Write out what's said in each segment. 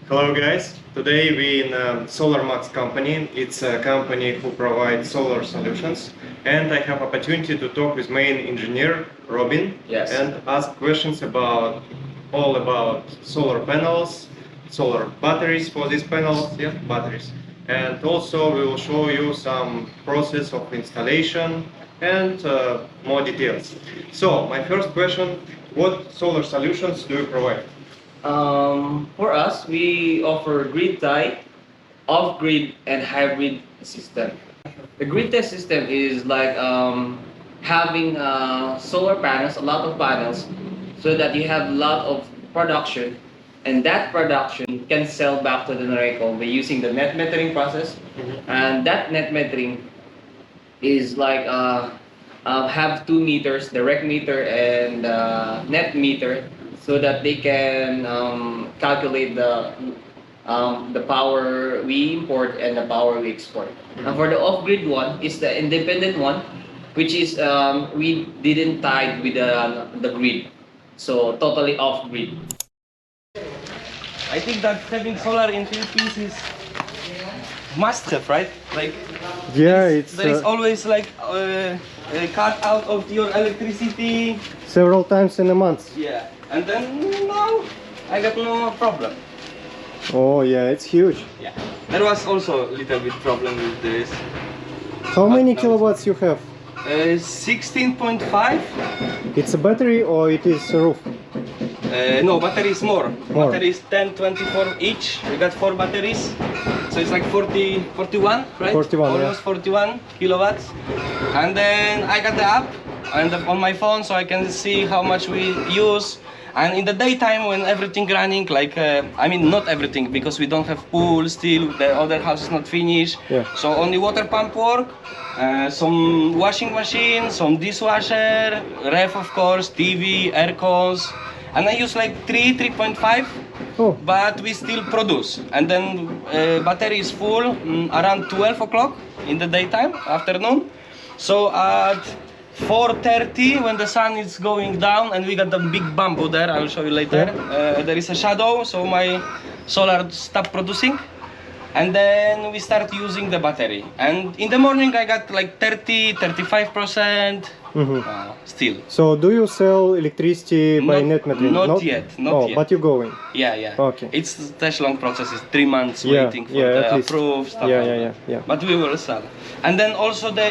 Hello guys, today we in SolarMax company. It's a company who provides solar solutions, and I have opportunity to talk with main engineer Robin. Yes. And ask questions about all about solar panels, solar batteries for these panels, yeah, batteries. And also we will show you some process of installation and more details. So my first question, what solar solutions do you provide? For us, we offer grid tie, off-grid, and hybrid system. The grid tie system is like having solar panels, a lot of panels, so that you have a lot of production, and that production can sell back to the Noreco by using the net metering process. And that net metering is like have two meters, direct meter and net meter, so that they can calculate the power we import and the power we export. And for the off-grid one is the independent one, which is we didn't tie with the grid, so totally off-grid. I think that having solar in Philippines is must have, right? Like, Yeah, there is always like a cut out of your electricity. several times in a month. Yeah, and then now I got no problem. Oh yeah, it's huge. Yeah, there was also a little bit problem with this. How many now kilowatts you have? 16.5. It's a battery or it is a roof? No, battery is more. More. Battery is 10, 24 each. We got 4 batteries. So it's like 41, right? 41, Almost yeah. 41 kilowatts. And then I got the app on my phone, so I can see how much we use. And in the daytime when everything running, like, I mean not everything, because we don't have pool still, the other house is not finished. Yeah. So only water pump work, some washing machine, some dishwasher, ref of course, TV, air cons. And I use like 3.5. Oh, But we still produce, and then battery is full around 12 o'clock in the daytime, afternoon. So at 4:30, when the sun is going down and we got the big bamboo there, I will show you later, there is a shadow, so my solar stop producing, and then we start using the battery. And in the morning I got like 35% still. so do you sell electricity by net metering? Not yet, not yet. But you're going. Yeah. Okay. It's such long process. It's 3 months Yeah, waiting for yeah, the at least. approved stuff. Yeah, like yeah, that. yeah. But we will sell. And then also the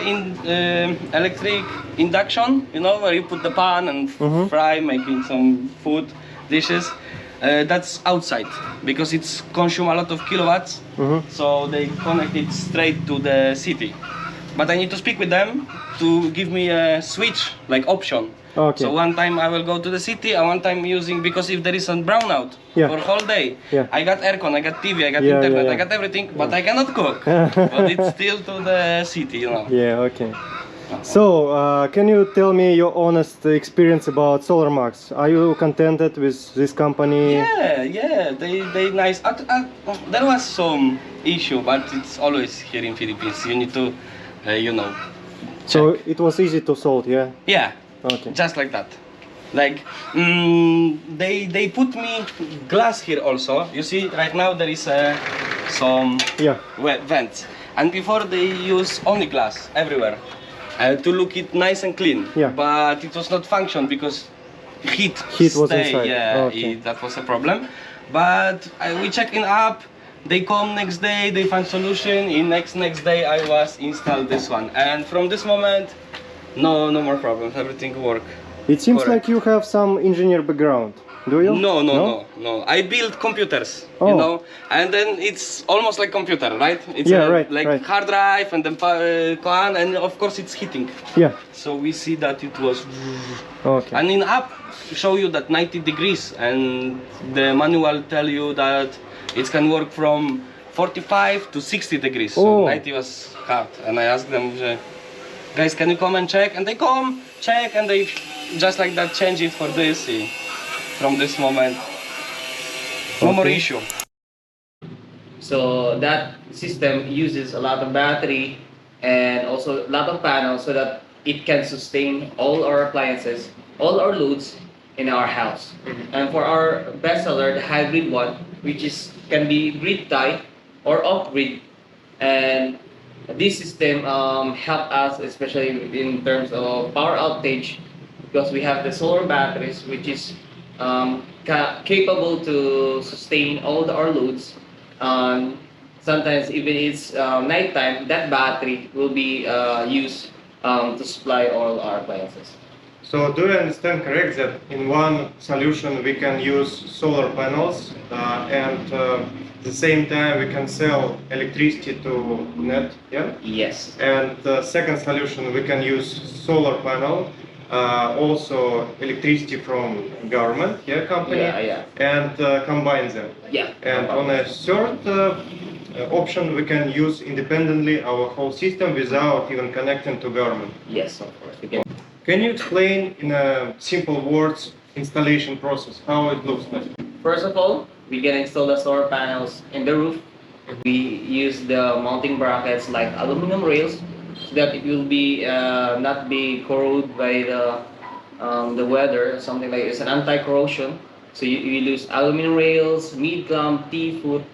electric induction, you know, where you put the pan and fry, making some food dishes. That's outside because it's consume a lot of kilowatts. So they connect it straight to the city. But I need to speak with them to give me a switch, like option. Okay. So one time I will go to the city, and one time using, because if there is a brownout Yeah. for whole day, Yeah. I got aircon, I got TV, I got Yeah, internet, yeah, I yeah. got everything, but I cannot cook. But it's still to the city, you know. Yeah, okay. So, can you tell me your honest experience about SolarMax? Are you contented with this company? Yeah, they nice. There was some issue, but it's always here in Philippines. You need to, you know. So it was easy to solve, yeah? Yeah. Okay. Just like that. Like they put me glass here also. You see, right now there is some Yeah. vents, and before they use only glass everywhere to look it nice and clean. Yeah. But it was not function because heat Was stay. inside. Yeah, Okay. that was a problem. But we check in app. They come next day, they find solution. In next day, I was installed this one, and from this moment, no more problems. Everything work. It seems Correct. like you have some engineer background. Do you? No. I build computers, Oh. you know, and then it's almost like computer, right? It's Yeah, right, like right. hard drive and then can, and of course it's heating. Yeah. So we see that it was, Okay. and in app show you that 90 degrees, and the manual tell you that it can work from 45 to 60 degrees. Oh. So 90 was hard, and I asked them, guys, can you come and check? And they come, check, and they just like that change it for this. See, from this moment, no more Okay. issue. So that system uses a lot of battery and also a lot of panels, so that it can sustain all our appliances, all our loads in our house. And for our best seller, the hybrid one, which is can be grid tie or off grid, and this system help us especially in terms of power outage because we have the solar batteries which is capable to sustain all our loads. Sometimes even it's nighttime, that battery will be used to supply all our appliances. So do you understand correct that in one solution we can use solar panels and at the same time we can sell electricity to net, yeah? Yes. And the second solution we can use solar panel, also electricity from government, yeah, company, Yeah. and combine them. Yeah. And on a third option we can use independently our whole system without even connecting to government. Yes, of course. We can. Can you explain in simple words installation process, how it looks like? First of all, we can install the solar panels in the roof. We use the mounting brackets like aluminum rails so that it will be not be corroded by the weather. Something like it's an anti-corrosion. So you use aluminum rails, mid clamp, T-foot,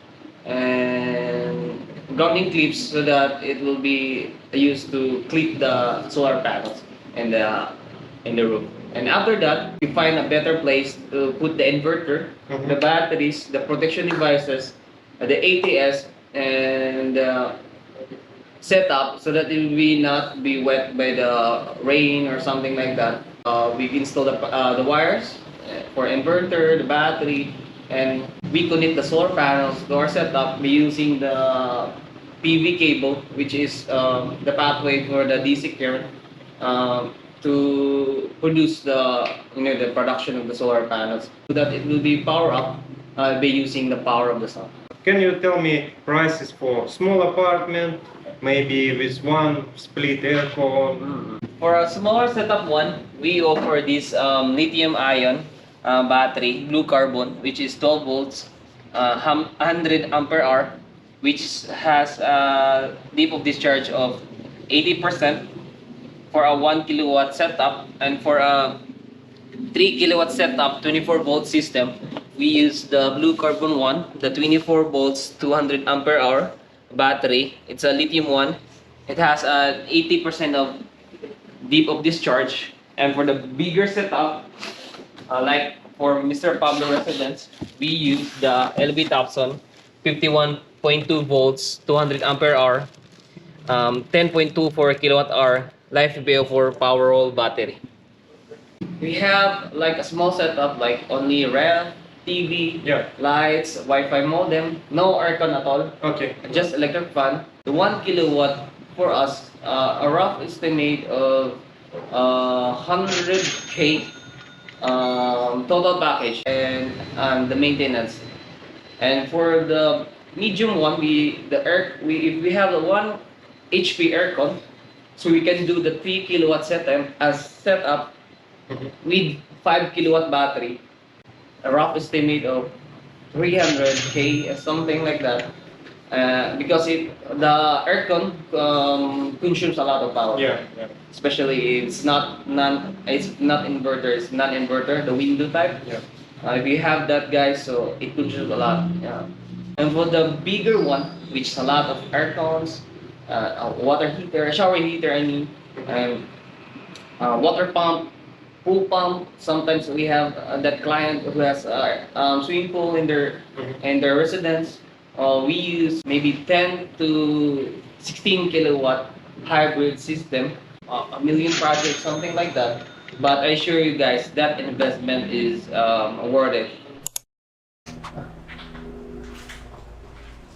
and grounding clips so that it will be used to clip the solar panels in the roof. And after that, we find a better place to put the inverter, the batteries, the protection devices, the ATS, and setup so that it will not be wet by the rain or something like that. We install the wires for inverter, the battery, and we connect the solar panels to our setup by using the PV cable, which is the pathway for the DC current to produce the production of the solar panels, so that it will be power up by using the power of the sun. Can you tell me prices for small apartment, maybe with one split aircon? For a smaller setup one, we offer this lithium ion battery, blue carbon, which is 12 volts, 100 ampere hour, which has a deep of discharge of 80% for a 1 kilowatt setup, and for a 3 kilowatt setup 24 volt system, we use the blue carbon one, the 24 volts 200 ampere hour battery. It's a lithium one. It has an 80% of deep of discharge, and for the bigger setup, like for Mr. Pablo residence, we use the LB Thompson 51.2 volts 200 ampere hour, 10.2 for a kilowatt hour life PO for power roll battery. We have like a small setup, like only ref, TV, lights, Wi-Fi modem, no aircon at all. Okay. Just electric fan. The 1 kilowatt for us, a rough estimate of 100K total package and the maintenance. And for the medium one, if we have a 1 HP aircon, so we can do the 3 kilowatt setup with 5 kilowatt battery. A rough estimate of 300K, something like that. Because the aircon consumes a lot of power. Yeah. Especially it's not inverter, it's non-inverter, the window type. Yeah. If you have that, guys, so it consumes a lot. Yeah. And for the bigger one, which is a lot of aircons, a water heater, a shower heater, I mean, and water pump, pool pump. Sometimes we have that client who has a swimming pool in their residence. We use maybe 10 to 16 kilowatt hybrid system, a million projects, something like that. But I assure you guys that investment is worth it.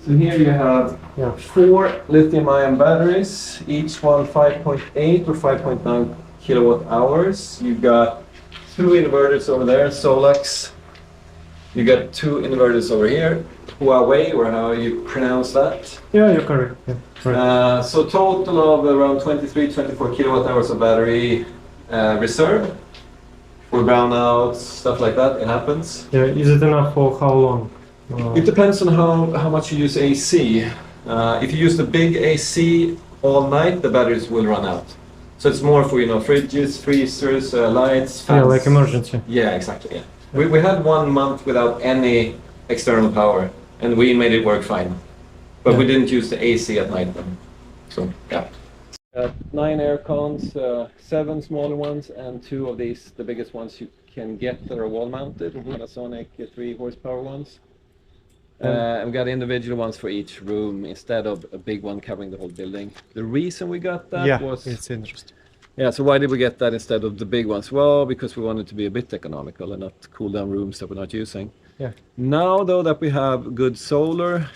So here you have 4 lithium-ion batteries, each one 5.8 or 5.9 kilowatt hours. You've got 2 inverters over there, Solex. You got 2 inverters over here, Huawei, or how you pronounce that. Yeah, you're correct. Yeah, right. So total of around 23-24 kilowatt hours of battery reserve for brownouts, stuff like that. It happens. Yeah, is it enough for how long? It depends on how much you use AC. If you use the big AC all night, the batteries will run out. So it's more for fridges, freezers, lights, fans. Yeah, like emergency. Yeah, exactly. Yeah. We had 1 month without any external power, and we made it work fine. But we Yeah. didn't use the AC at night then. So yeah. 9 air cons, 7 smaller ones, and 2 of these, the biggest ones you can get that are wall mounted, Panasonic 3 horsepower ones. And we got individual ones for each room instead of a big one covering the whole building. The reason we got that Yeah, was it's interesting. yeah, so why did we get that instead of the big ones? Well, because we wanted to be a bit economical and not cool down rooms that we're not using. Yeah. Now, though, that we have good solar,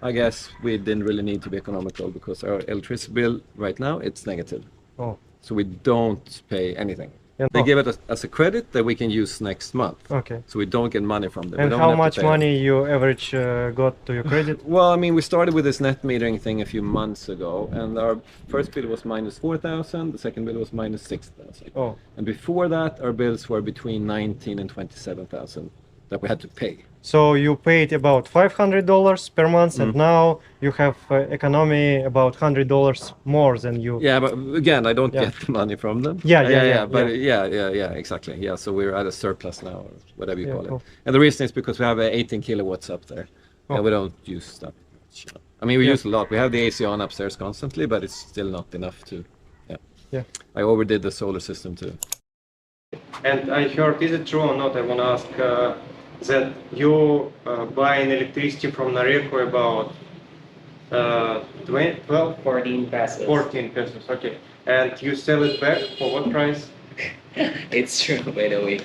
I guess we didn't really need to be economical because our electricity bill right now, it's negative. Oh. So we don't pay anything. And They give it as a credit that we can use next month. Okay. So we don't get money from them. We And don't how have to much pay money you average got to your credit? Well, I mean, we started with this net metering thing a few months ago, and our first bill was minus 4,000, the second bill was minus 6,000. Oh. And before that, our bills were between 19 and 27,000 that we had to pay. So you paid about $500 per month, and now you have economy about $100 more than you. Yeah, but again, I don't Yeah. get the money from them. Yeah, But exactly. Yeah, so we're at a surplus now, or whatever you Yeah, call cool. it. And the reason is because we have 18 kilowatts up there, Oh. and we don't use that much. I mean, we use a lot. We have the AC on upstairs constantly, but it's still not enough to. Yeah. Yeah. I overdid the solar system too. And I heard, is it true or not? I want to ask that you buying electricity from Noreco about 12, 14 pesos. 14 pesos, okay. And you sell it back for what price? It's true, by the way.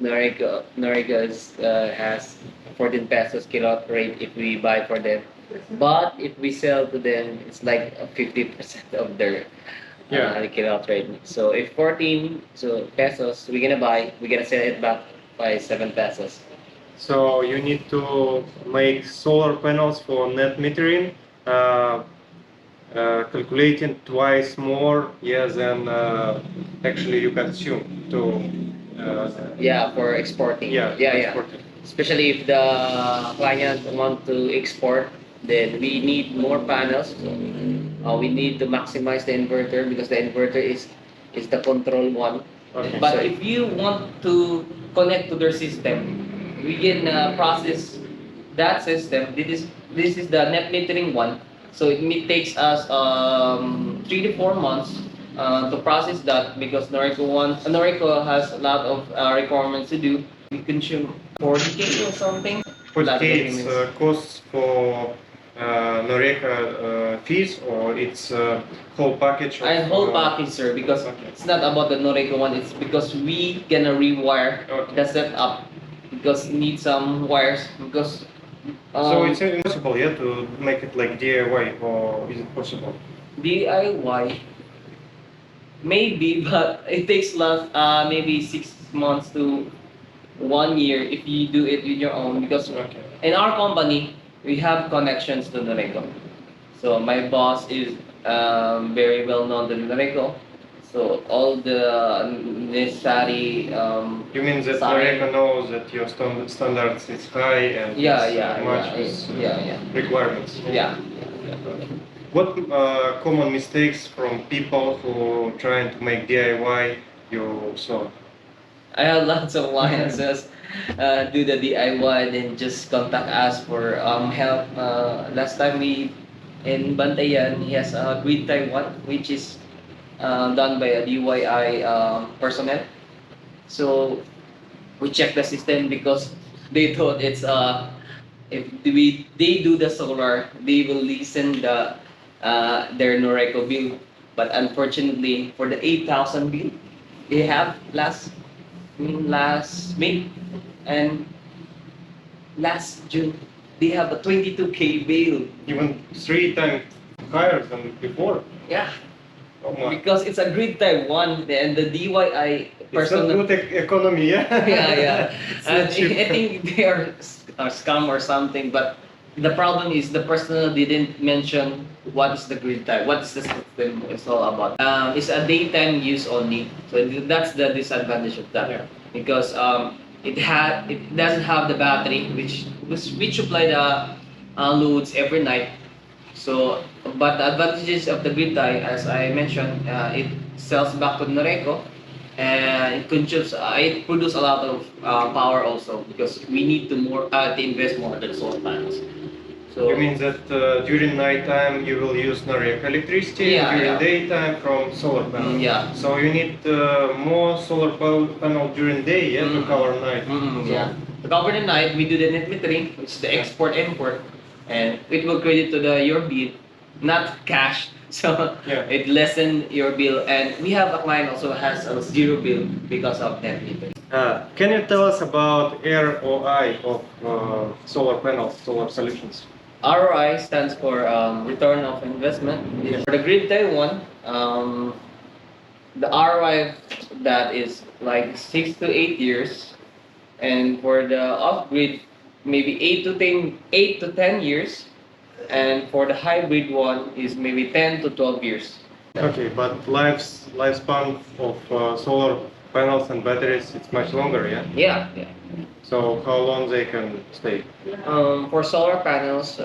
Noreco has 14 pesos kilowatt rate if we buy for them. But if we sell to them, it's like 50% of their kilowatt rate. So if 14 pesos, we're gonna sell it back by 7 pesos. So you need to make solar panels for net metering, calculating twice more than actually you consume to. Yeah, for exporting. Yeah, yeah. exporting. Especially if the client want to export, then we need more panels. We need to maximize the inverter because the inverter is the control one. Okay. But if you want to connect to their system, we can process that system. This is the net metering one. So it takes us 3 to 4 months to process that because Noreco has a lot of requirements to do. We consume 40K or something. For Lot of it's documents. costs for Noreco fees, or it's whole package? I whole package, sir, because Okay. it's not about the Noreco one. It's because we gonna rewire Okay. the setup because need some wires because. So it's impossible, yeah, to make it like DIY, or is it possible? DIY, maybe, but it takes maybe 6 months to 1 year if you do it with your own. Because Okay. in our company, we have connections to Noreco. So my boss is very well known to Noreco. So all the necessary You mean that Sorry. Noreco knows that your standards is high and Yeah, it's, yeah, much yeah, with yeah. requirements? Yeah. What common mistakes from people who trying to make DIY you saw? I have lots of clients just do the DIY then just contact us for help. Last time we in Bantayan, he has a grid type one which is done by a DIY personnel. So we check the system because they thought it's if they do the solar, they will listen their Noreco bill. But unfortunately, for the 8,000 bill they have last May and last June, they have a 22K bill. Even 3 times higher than before. Yeah, Oh my. because it's a grid type one and the DIY It's not personnel. good economy, yeah? Yeah. It's not cheap. I think they are scam or something, but the problem is the personnel didn't mention what is the grid type, what is the system it's all about. It's a daytime use only, so that's the disadvantage of that. Yeah. Because it doesn't have the battery which supply the loads every night. So, but the advantages of the grid tie, as I mentioned, it sells back to Noreco, and it consumes, it produces a lot of power also because we need to invest more than solar panels. So You mean that during nighttime you will use direct electricity, Yeah, during yeah. daytime from solar panel. Yeah. So you need more solar panel during day, yeah, to cover night. So- Yeah. To cover the night, we do the net metering, which is the Yeah. export-import, and it will credit to your bill, not cash. So Yeah. it lessen your bill, and we have a client also has a zero bill because of net metering. Can you tell us about ROI of solar panels, solar solutions? ROI stands for return of investment. For the grid tie one, the ROI that is like 6 to 8 years, and for the off grid, maybe 8 to 10 years, and for the hybrid one is maybe 10 to 12 years. Okay, but lifespan of solar panels and batteries, it's much longer, yeah? Yeah, yeah. So how long they can stay? For solar panels,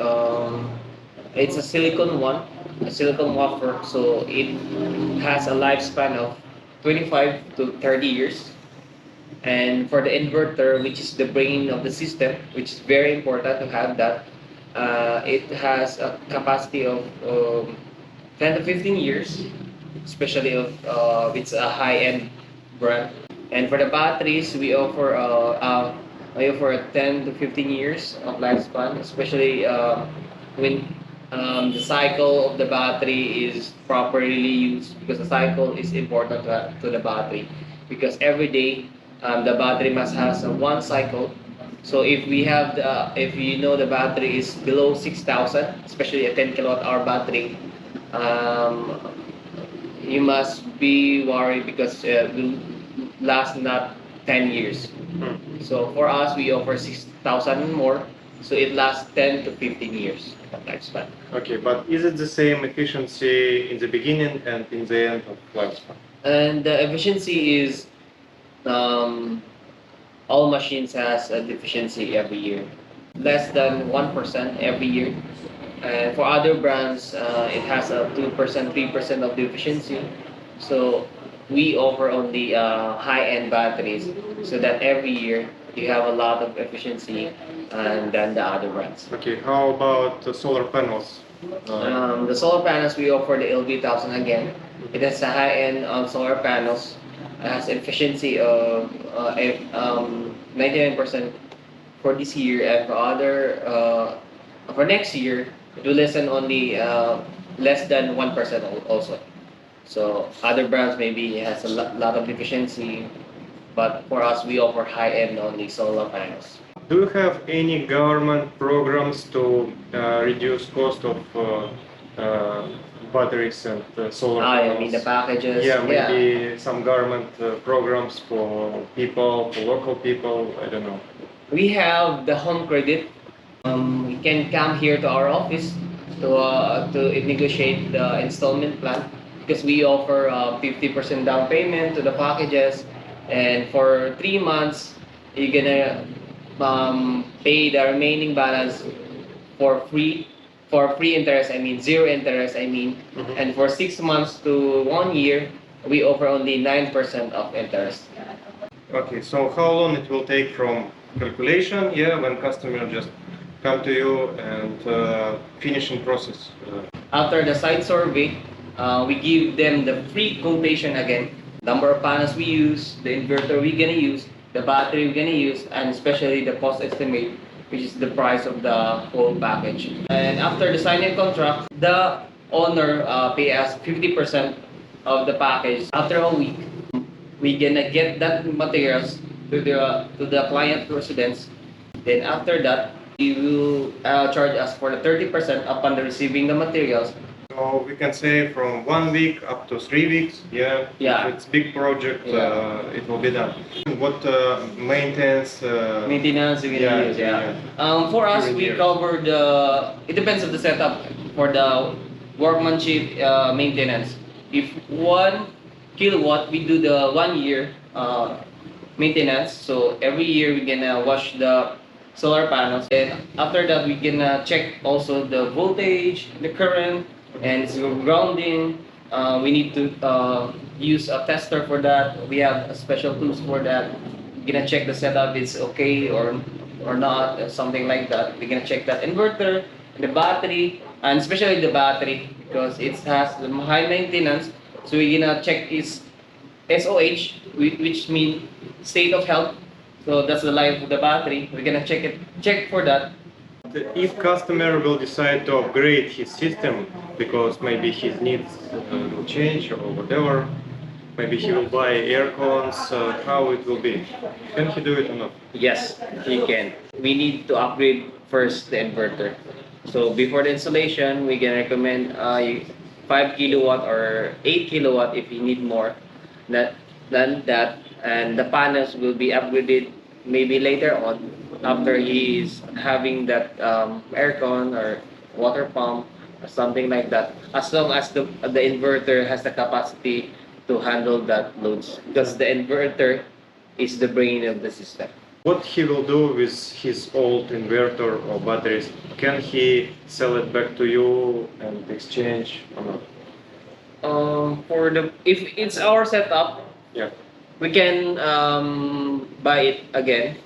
it's a silicon one, a silicon wafer, so it has a lifespan of 25 to 30 years. And for the inverter, which is the brain of the system, which is very important to have that, it has a capacity of 10 to 15 years, especially if it's a high-end brand. And for the batteries, we offer a 10 to 15 years of lifespan, especially when the cycle of the battery is properly used, because the cycle is important to the battery, because every day the battery must has one cycle. So if you know the battery is below 6,000, especially a 10 kilowatt hour battery, um, you must be worried because it will last not 10 years. So for us, we offer 6,000 and more, so it lasts 10 to 15 years of lifespan. Okay, but is it the same efficiency in the beginning and in the end of lifespan? And the efficiency is um, all machines has a deficiency every year, less than 1% every year. And for other brands, it has a 2%, 3% of deficiency. So we offer only high-end batteries, so that every year you have a lot of efficiency than the other brands. Okay, how about the solar panels? The solar panels, we offer the LV1000 again. It has a high-end solar panels. It has efficiency of 99% for this year, and for next year it will lessen only less than 1% also. So other brands maybe has a lot of deficiency, but for us we offer high-end only solar panels. Do you have any government programs to reduce cost of batteries and solar panels? I mean the packages. Yeah, maybe some government programs for people, for local people, I don't know. We have the home credit. You can come here to our office to negotiate the installment plan, because we offer 50% down payment to the packages, and for 3 months you're gonna pay the remaining balance for free. For free interest, I mean zero interest, I mean. Mhm. And for 6 months to 1 year, we offer only 9% of interest. Okay, so how long it will take from calculation, yeah, when customer just come to you and finishing process? After the site survey, we give them the free quotation again. Number of panels we use, the inverter we're gonna use, the battery we're gonna use, and especially the cost estimate, which is the price of the whole package. And after the signing contract, the owner pay us 50% of the package. After a week, we gonna get that materials to the client residence. Then after that, you will charge us for the 30% upon the receiving the materials. So we can say from 1 week up to 3 weeks, yeah. Yeah. If it's big project, Yeah. it will be done. What maintenance? Maintenance we Yeah, gonna use, yeah, For us, During we years. cover it depends of the setup for the workmanship maintenance. If 1 kilowatt, we do the 1 year maintenance. So every year we're gonna wash the solar panels. And after that, we gonna check also the voltage, the current, and its grounding. We need to use a tester for that. We have a special tools for that. We're gonna check the setup is okay or not, or something like that. We're gonna check that inverter, the battery, and especially the battery because it has the high maintenance. So we're gonna check its SOH, which means state of health. So that's the life of the battery. We're gonna check for that. If customer will decide to upgrade his system because maybe his needs will change or whatever, maybe he will buy air cons, how it will be? Can he do it or not? Yes, he can. We need to upgrade first the inverter. So before the installation, we can recommend 5 kilowatt or 8 kilowatt if you need more than that. And the panels will be upgraded maybe later on after he is having that aircon or water pump or something like that. As long as the inverter has the capacity to handle that loads, because the inverter is the brain of the system. What he will do with his old inverter or batteries? Can he sell it back to you and exchange or not? For the if it's our setup, Yeah. we can buy it again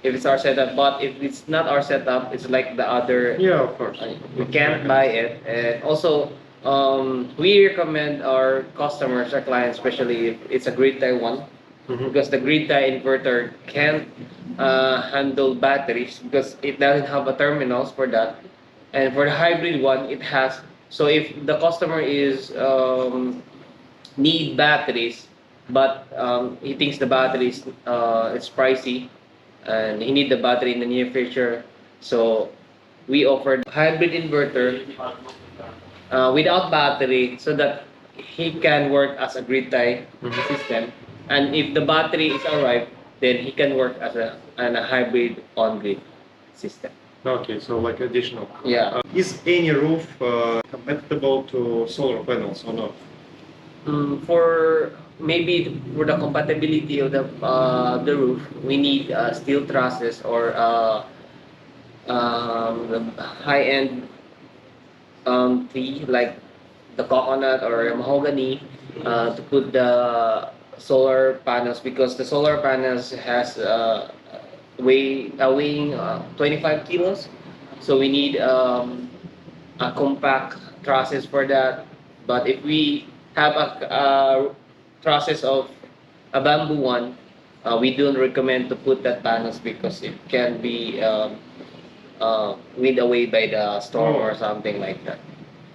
if it's our setup. But if it's not our setup, it's like the other. Yeah, of course. We can't buy it, and also we recommend our customers, our clients, especially if it's a grid tie one, because the grid tie inverter can't handle batteries because it doesn't have a terminals for that, and for the hybrid one, it has. So if the customer is need batteries, but he thinks the batteries it's pricey, and he need the battery in the near future, so we offered hybrid inverter without battery so that he can work as a grid tie system, and if the battery is arrived, then he can work as a hybrid on grid system. Okay, so like additional. Yeah. Is any roof compatible to solar panels or not? For maybe for the compatibility of the roof, we need steel trusses or the high-end tree like the coconut or mahogany to put the solar panels, because the solar panels has weighing 25 kilos, so we need a compact trusses for that. But if we have a trusses of a bamboo one, we don't recommend to put that panels because it can be wind away by the storm or something like that.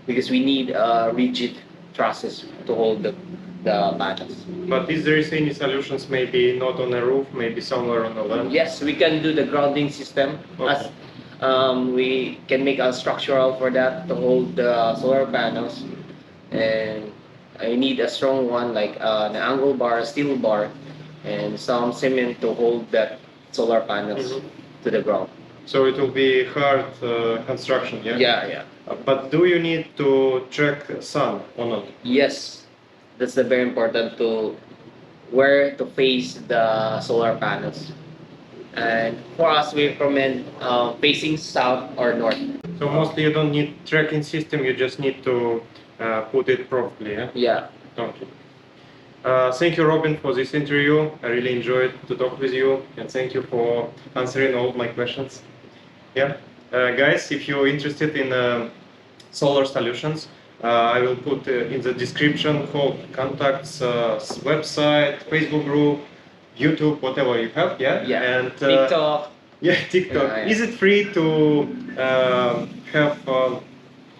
Because we need rigid trusses to hold the panels. But is there any solutions, maybe not on a roof, maybe somewhere on the land? Yes, we can do the grounding system. Okay. As we can make a structural for that to hold the solar panels, and I need a strong one like an angle bar, steel bar, and some cement to hold that solar panels to the ground. So it will be hard construction, yeah? Yeah. But do you need to track sun or not? Yes, that's the very important to where to face the solar panels. And for us, we recommend facing south or north. So mostly you don't need tracking system, you just need to put it properly, yeah? Yeah. Okay. Thank you, Robin, for this interview. I really enjoyed to talk with you, and thank you for answering all my questions. Yeah, guys, if you're interested in solar solutions, I will put in the description for contacts, website, Facebook group, YouTube, whatever you have. Yeah. Yeah. And TikTok. Yeah, TikTok. Yeah. Is it free to have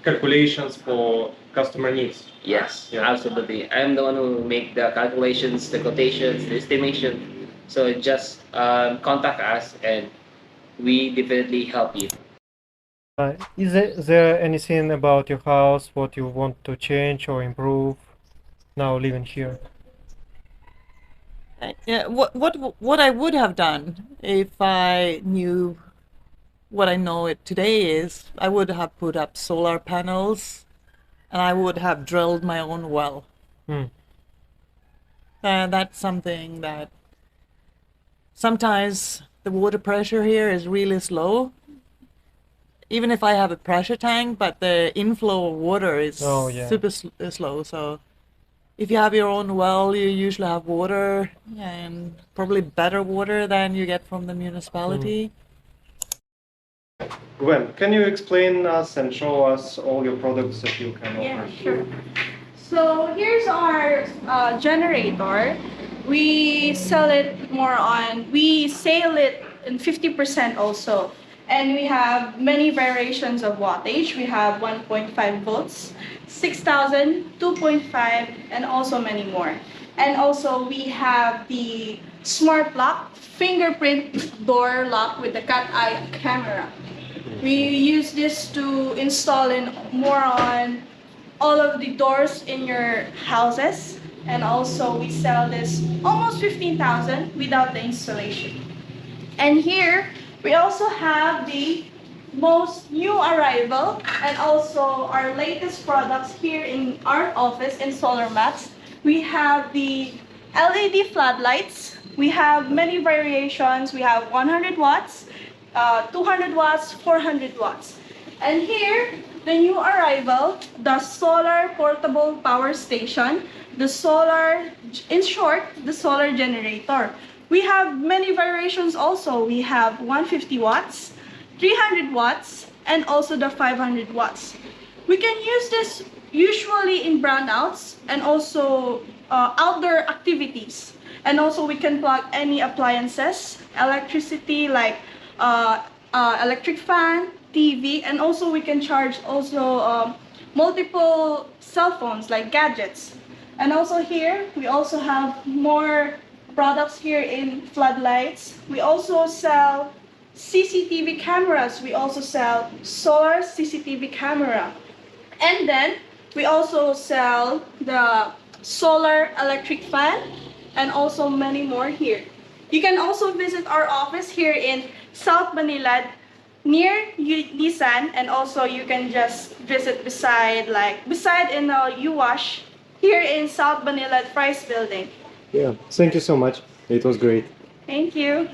calculations for customer needs? Yes, Yeah. absolutely. I'm the one who make the calculations, the quotations, the estimation. So just contact us, and we definitely help you. Is there anything about your house what you want to change or improve now living here? Yeah, what I would have done if I knew what I know it today is, I would have put up solar panels, and I would have drilled my own well. That's something that sometimes the water pressure here is really slow. Even if I have a pressure tank, but the inflow of water is super slow. So if you have your own well, you usually have water, and probably better water than you get from the municipality. Gwen, can you explain us and show us all your products that you can offer? Yeah, sure. So here's our generator. We sell it we sell it in 50% also. And we have many variations of wattage. We have 1.5 volts, 6,000, 2.5, and also many more. And also we have the smart lock, fingerprint door lock with the cat eye camera. We use this to install in more on all of the doors in your houses, and also we sell this almost 15,000 without the installation. And here we also have the most new arrival and also our latest products here in our office in Solar Max. We have the LED floodlights. We have many variations. We have 100 watts, 200 watts, 400 watts. And here, the new arrival, the solar portable power station, the solar, in short, the solar generator. We have many variations also. We have 150 watts, 300 watts, and also the 500 watts. We can use this usually in brownouts and also outdoor activities. And also we can plug any appliances, electricity like electric fan, TV, and also we can charge also multiple cell phones like gadgets. And also here, we also have more products here in floodlights. We also sell CCTV cameras. We also sell solar CCTV camera. And then we also sell the solar electric fan and also many more here. You can also visit our office here in South Manila near Nissan, and also you can just visit beside in Outage here in South Manila Price Building. Yeah, thank you so much. It was great. Thank you.